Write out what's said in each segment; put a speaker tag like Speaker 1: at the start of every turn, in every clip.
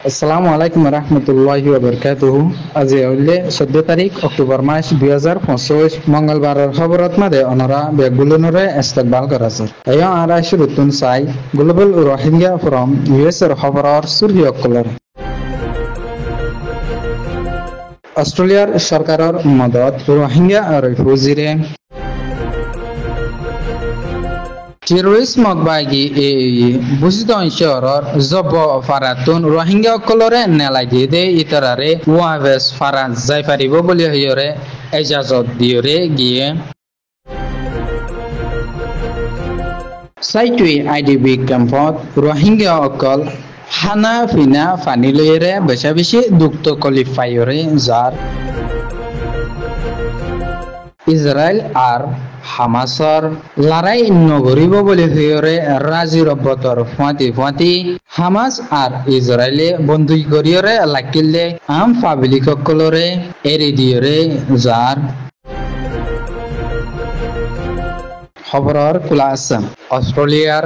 Speaker 1: আসসালামু আলাইকুম রহমতুল্লাহি ওয়া আজি হইলে 14 তারিখ অক্টোবর মাস 2025 মঙ্গলবারের খবরত মাদে অনরা বেগুলনরে ইস্তেকবাল করাছে এয়া আরা শুরুতুন সাই গ্লোবাল রোহিঙ্গা ফ্রম ইউএস এর খবরর সুরহি অকলর অস্ট্রেলিয়ার সরকারের মদত রোহিঙ্গা রিফিউজিরে টেরোরিজম বাগি বুঝিদন শহরর জব ফারাতুন রোহিঙ্গা কলরে নেলাগি দে ইতারারে ওয়াভেস ফারা যাই পারিব বলি হইরে এজাজত দিয়রে গিয়ে সাইটুই আইডিবি ক্যাম্পত রোহিঙ্গা অকল হানা ফিনা ফানি লইরে বেশা বেশি দুক্ত কলিফাইরে যার ইসরায়েল আর হামাসর লড়াই নগরিব বলে হইরে রাজি রব্বতর ফাঁতি হামাস আর ইসরায়েলে বন্দুক করিয়রে লাকিলে আম পাবলিক সকলরে এরি দিয়রে যার খবরর কুলা আসাম অস্ট্রেলিয়ার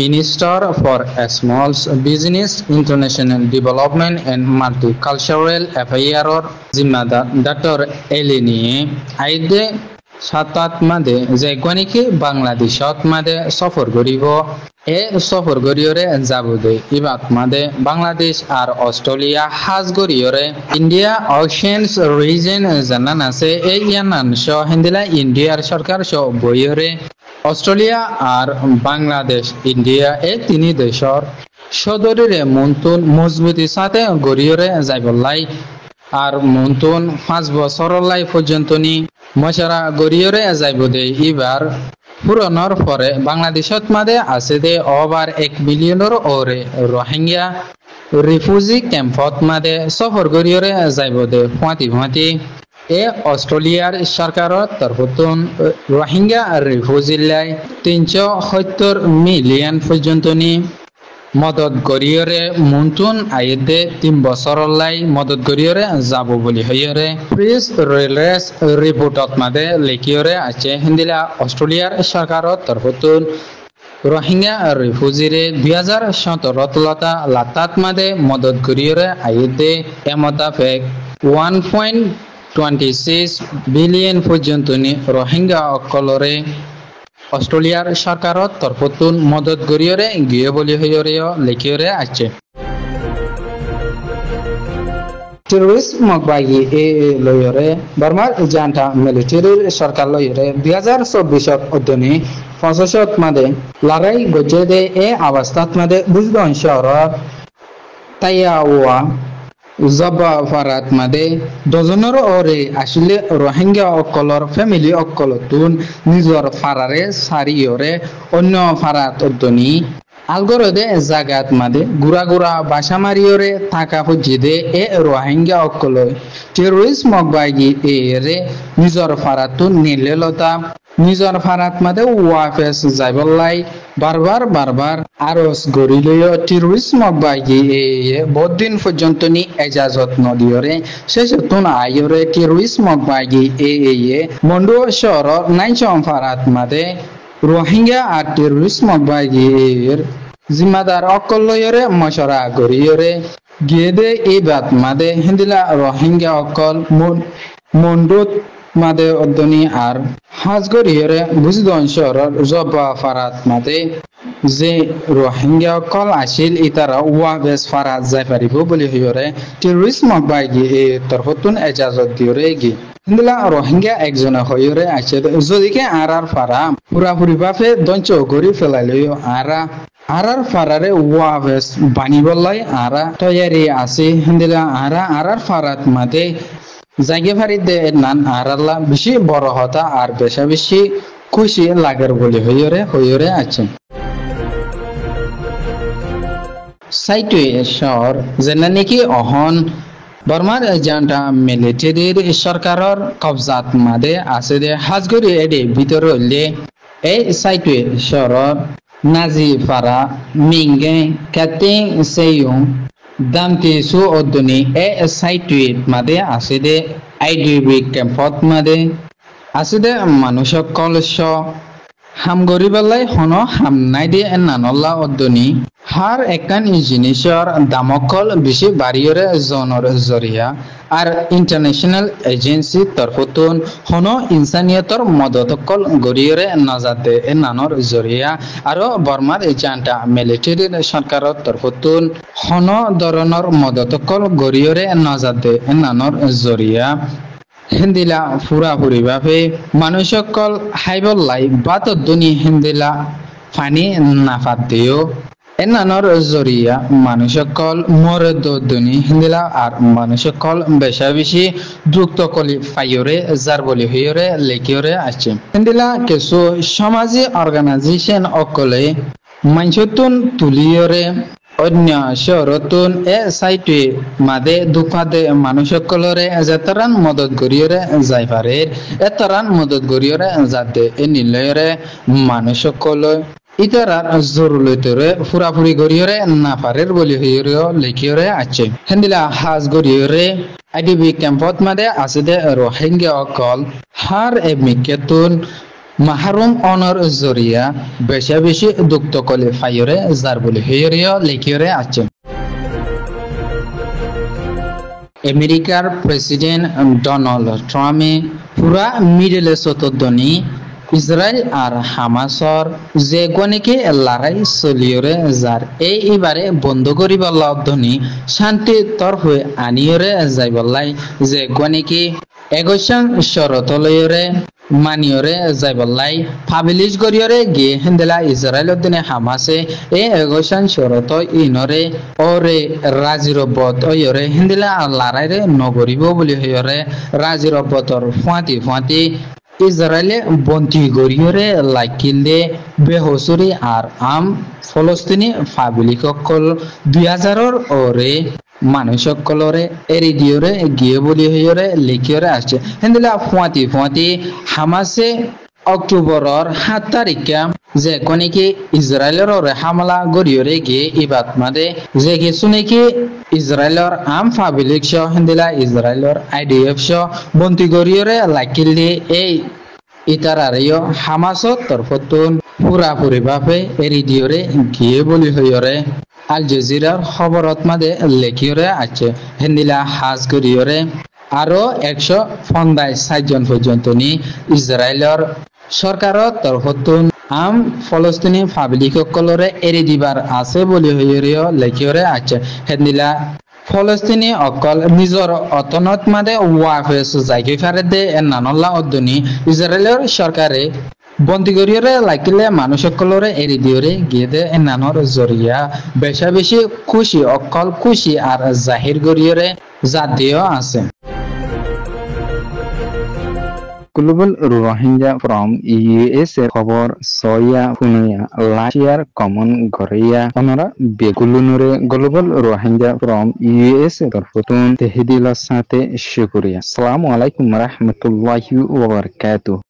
Speaker 1: Minister for Small Business, International Development and Multicultural Affairs জিম্মাদার ডক্টর এলিনি আইদে সাতাত মাদে যে গণিকে বাংলাদেশত মাদে সফর করিব এ সফর করিয়রে যাব দে ইবাত মাদে বাংলাদেশ আর অস্ট্রেলিয়া হাজ করিয়রে ইন্ডিয়া ওশেনস রিজন জানান আছে এই ইয়ানান সহ হিন্দিলা ইন্ডিয়ার সরকার সহ বইয়রে অস্ট্রেলিয়া আর বাংলাদেশ ইন্ডিয়া এই তিনি দেশর সদরিরে মন্তুন মজবুতি সাথে গড়িয়রে যাইবলাই আর মন্তুন 5 বছরের লাই পর্যন্ত নি মশারা গড়িয়রে যাইব দে এবার পুরনোর পরে বাংলাদেশত মাদে আছে দে ওভার 1 বিলিয়নের ওরে রোহিঙ্গা রিফিউজি ক্যাম্পত মাদে সফর গড়িয়রে যাইব দে ফাঁতি এ অস্ট্রেলিয়ার সরকারের তরফতুন রোহিঙ্গা রিফিউজিলাই 370 মিলিয়ন পর্যন্ত নি মদত গড়িয়রে মন্তুন আইতে 3 বছরের লাই মদত গড়িয়রে যাব বলি হইরে প্রেস রিলিজ রিপোর্টত মাদে লেখিয়রে আছে হিন্দিলা অস্ট্রেলিয়ার সরকারের তরফতুন রোহিঙ্গা রিফিউজিরে 2017 তলতা লাতাত মাদে মদত গড়িয়রে আইতে এমতাফেক 1.26 বিলিয়ন পর্যন্ত নি রোহিঙ্গা অকলরে অস্ট্রেলিয়ার সরকারের তরফতুন মদত গড়িয়রে গিয়ে বলি হইরে লেখিয়রে আছে টেরোরিজম বাগি এ লইরে বর্মার জান্টা মিলিটারির সরকার লইরে 2024 অধনি 50 মাদে লড়াই গজে দে এ অবস্থাত মাদে বুজদন শহর তাইয়াওয়া জবা ফারাত মাদে ডজনের ওরে আসলে রোহিঙ্গা অকলর ফ্যামিলি অকলতুন নিজর ফারারে সারিয়রে অন্য ফারাত অদ্দনি আলগরদে জাগাত মাদে গুড়া বাসা মারিয়রে থাকা ফুজিদে এ রোহিঙ্গা অকল টেরোরিজম বাগি এরে নিজর ফারাতুন নিলেলতা নিজর ফারাত মাদে ওয়াফেস যাইবলাই বারবার আরস গরিলয় টেরোরিজম বাগি এ বহুদিন পর্যন্ত নি এজাজত নদিয়রে শেষতুন আয়রে টেরোরিজম বাগি এ মন্ডো শহর নাইচম ফারাত মাদে রোহিঙ্গা আর টেরোরিজম বাগি এর জিম্মাদার অকলয়রে মশরা গরিয়রে গিয়েদে এই বাত মাদে হিন্দিলা রোহিঙ্গা অকল মন্ডুত মাদে অদ্দনি আর হাজ গরিয়রে বুঝদন শহরের জবা ফারাত মাদে যে রোহিঙ্গা অকল আসিল ইতারা ওয়াবেস ফারাত যাই পারিব বলি হইরে টেরোরিজম বাগি এ তরফতুন এজাজত দিয়রে গি হিন্দিলা রোহিঙ্গা একজনে হইরে আছে যদিকে আর ফারা পুরাপুরি বাপে দঞ্চ গরি ফেলাইল আর ফারারে ওয়াভেস বানিবলাই আরা তৈয়ারি আছে হিন্দিলা আর ফারাত মাদে জায়গা ফারিদে নান আরাল্লা বেশি বড় হতা আর বেশি খুশি লাগার বলি হইরে আছে সাইটে শহর যেন নাকি অহন বর্মার জান্টা মিলিটারির সরকারের কবজাত মাদে আছে দে হাজগরি এডে ভিতর হইলে এই সাইটে শহর নাজি ফারা মিঙ্গে কাতিং সেয়ুং দামতি সু অদ্দনি এ সাইটে মাদে আছে দে আইডিবি ক্যাম্পত মাদে আছে দে মানুষ কলস হাম গরিবাল্লাই হন হাম নাই দিয়ে নানল্লা অদ্দনি হার একান জিনিসর দামকল বেশি বাড়িয়রে জনর জরিয়া আর ইন্টারন্যাশনাল এজেন্সি তরফতুন হন ইনসানিয়তর মদতকল গরিয়রে নাজাতে নানর জরিয়া আরো বর্মার জান্টা মিলিটারির সরকারর তরফতুন হন ধরনের মদতকল গরিয়রে নাজাতে নানর জরিয়া হিন্দিলা ফুরাফুরি ভাবে মানুষকল হাইবল্লাই বাতদ্দনি হিন্দিলা ফানি নাফাতেও এনানর জরিয়া মানুষকল মরদ্দনি হিন্দিলা আর মানুষকল বেশা বেশি দ্রুত কলি ফাইয়রে যার বলি হইরে লেখিয়রে আছে হিন্দিলা কিছু সমাজি অর্গানাইজেশন অকলে মাইনসতুন তুলিয়রে অন্য শহরতুন সাইটে মাদে দুঃখাদে মানুষকলরে যেতরান মদত গরিয়রে যাই পারে এতরান মদত গরিয়রে যাতে এ নিলয়রে মানুষকল ইতারার জরুলতরে ফুরাফুরি গরিয়রে না পারে বলি হইরেও লেখিয়রে আছে হেন্দিলা হাজ গরিয়রে আইডিবি ক্যাম্পত মাদে আছে দে রোহিঙ্গা অকল হার এমিকেতুন মাহরুম অনর জরিয়া বেশা বেশি দুঃখ কলে ফাইরে যার বলে হেরিও লেখিয়রে আছে আমেরিকার প্রেসিডেন্ট ডোনাল্ড ট্রাম্পে পুরা মিডল ইস্টতনি ইসরায়েল আর হামাসর যে গণিকে লড়াই চলিয়রে যার এইবারে বন্ধ করিবার লব্ধনি শান্তি তরফে আনিয়রে যাইবলাই যে গণিকে এগোশন শরতলয়রে মানিয়রে যাইবলাই পাবলিশ করিয়রে গিয়ে হেন্দেলা ইসরায়েল দিনে হামাসে এ এগোশন শরত ইনরে ওরে রাজিরবত ওয়রে হেন্দেলা লড়াইরে নগরিব বলি হয়রে রাজিরবতর ফাঁতি ইসরায়েলে বন্তি গরিয়রে লাইকিলে বেহসুরি আর আম ফলস্তিনি পাবলিকসকল 2000-র ওরে মানুষসকলরে এরি দিয়রে গিয়ে বলি হইরে লিখিয়রে আসছে হেন্দিলা ফুয়াতি হামাসে অক্টোবরের 7 তারিখে যে কোনিকি ইসরায়েলের হামলা গরিয়রে গিয়ে ইবাত মাদে যে কিছু নাকি ইসরায়েলের আম পাবলিক সহ হেন্দিলা ইসরায়েলের আইডিএফ সহ বন্তি গরিয়রে লাকিলি এই ইতারারিও হামাসত তরফতুন পুরাপুরি ভাবে এরি দিয়রে গিয়ে বলি হইরে আল জাজিরার খবরত মাদে লেখিয়রে আছে হেন্দিলা হাজ গরিয়রে আরো 150 জন পর্যন্ত নি ইসরায়েলের সরকারের তরফতুন আম ফলস্তিনি পাবলিকসকলরে এরি দিবার আছে বলি হইরিও লেখিয়রে আছে হেন্দিলা ফলস্তিনি অকল নিজর অতনত মাদে ওয়াফেস জায়গা ফারে দে নানল্লা অদ্দনি ইসরায়েলের সরকারে বন্দি গরিয়রে লাগিলে মানুষসকলরে এরি দিয়রে গিয়ে দে নানর জরিয়া বেশা বেশি খুশি অকল খুশি আর জাহির গরিয়রে জাতীয় আছে Global Rohingya from USA খবর সয়া ফুনিয়া লাশিয়ার কমন গরিয়া আমরা বেগুলুনুরে গ্লোবাল রোহিঙ্গা from USA তরফতুন তেহদিলার সাথে শুকরিয়া আসসালামু আলাইকুম রাহমাতুল্লাহি ওয়া বারাকাতুহু